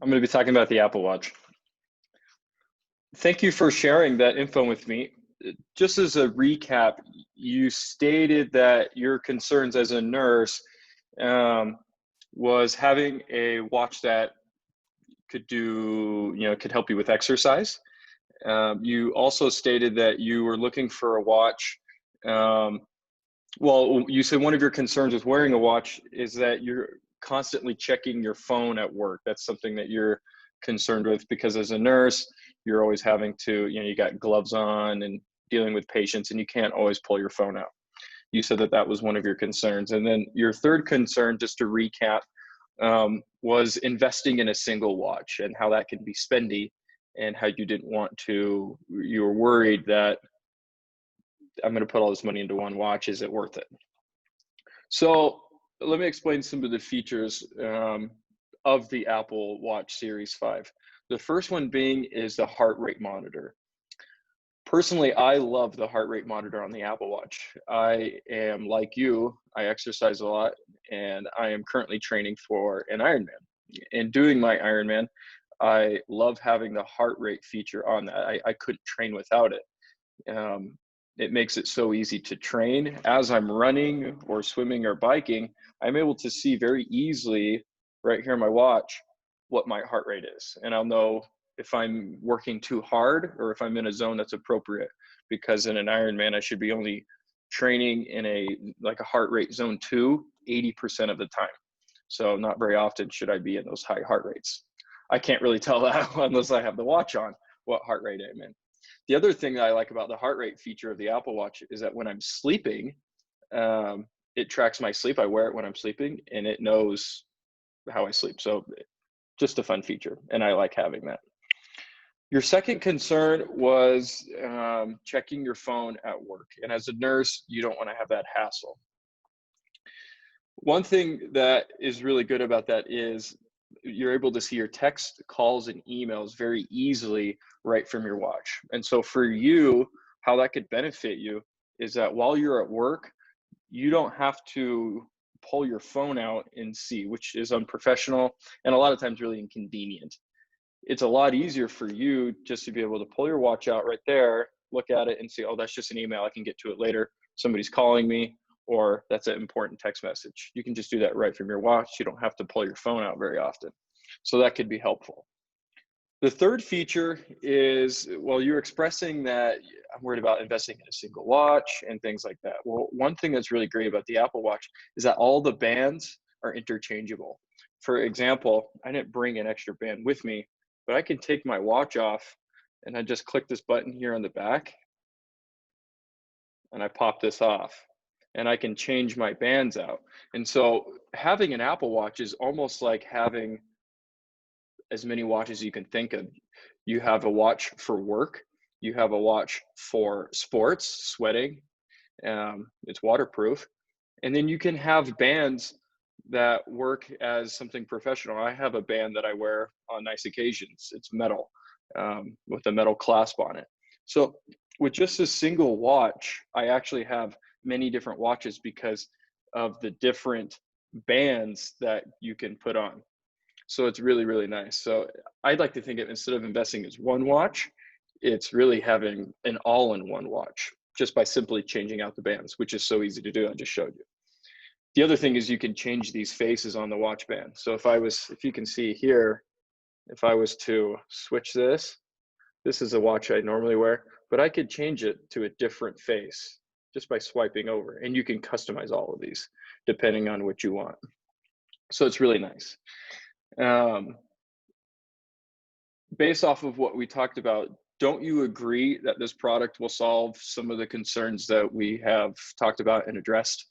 I'm going to be talking about the Apple Watch. Thank you for sharing that info with me. Just as a recap, you stated that your concerns as a nurse was having a watch that could could help you with exercise. You also stated that you were looking for a watch. Well, you said one of your concerns with wearing a watch is that you're constantly checking your phone at work. That's something that you're concerned with because as a nurse, you're always having to, you got gloves on and dealing with patients and you can't always pull your phone out. You said that that was one of your concerns. And then your third concern, just to recap, was investing in a single watch and how that can be spendy and how you didn't want to, you were worried that I'm going to put all this money into one watch. Is it worth it? So let me explain some of the features of the Apple Watch Series 5. The first one being is the heart rate monitor. Personally, I love the heart rate monitor on the Apple Watch. I am like you, I exercise a lot, and I am currently training for an Ironman. In doing my Ironman, I love having the heart rate feature on that. I couldn't train without it. It makes it so easy to train. As I'm running or swimming or biking, I'm able to see very easily right here on my watch what my heart rate is. And I'll know if I'm working too hard or if I'm in a zone that's appropriate, because in an Ironman, I should be only training in a heart rate zone 2, 80% of the time. So not very often should I be in those high heart rates. I can't really tell that unless I have the watch on what heart rate I'm in. The other thing that I like about the heart rate feature of the Apple Watch is that when I'm sleeping, it tracks my sleep. I wear it when I'm sleeping and it knows how I sleep. So just a fun feature, and I like having that. Your second concern was checking your phone at work. And as a nurse, you don't want to have that hassle. One thing that is really good about that is you're able to see your text, calls, and emails very easily right from your watch. And so for you, how that could benefit you is that while you're at work, you don't have to pull your phone out and see, which is unprofessional and a lot of times really inconvenient. It's a lot easier for you just to be able to pull your watch out right there, look at it and see, oh, that's just an email. I can get to it later. Somebody's calling me, or that's an important text message. You can just do that right from your watch. You don't have to pull your phone out very often. So that could be helpful. The third feature is, well, you're expressing that I'm worried about investing in a single watch and things like that. Well, one thing that's really great about the Apple Watch is that all the bands are interchangeable. For example, I didn't bring an extra band with me, but I can take my watch off and I just click this button here on the back and I pop this off and I can change my bands out. And so having an Apple Watch is almost like having as many watches you can think of. You have a watch for work, you have a watch for sports, sweating, it's waterproof, and then you can have bands that work as something professional. I have a band that I wear on nice occasions. It's metal with a metal clasp on it. So with just a single watch, I actually have many different watches because of the different bands that you can put on. So it's really, really nice. So I'd like to think of, instead of investing as one watch, it's really having an all-in-one watch just by simply changing out the bands, which is so easy to do. I just showed you. The other thing is you can change these faces on the watch band. So if you can see here, if I was to switch this is a watch I normally wear, but I could change it to a different face just by swiping over. And you can customize all of these depending on what you want. So it's really nice. Based off of what we talked about, don't you agree that this product will solve some of the concerns that we have talked about and addressed?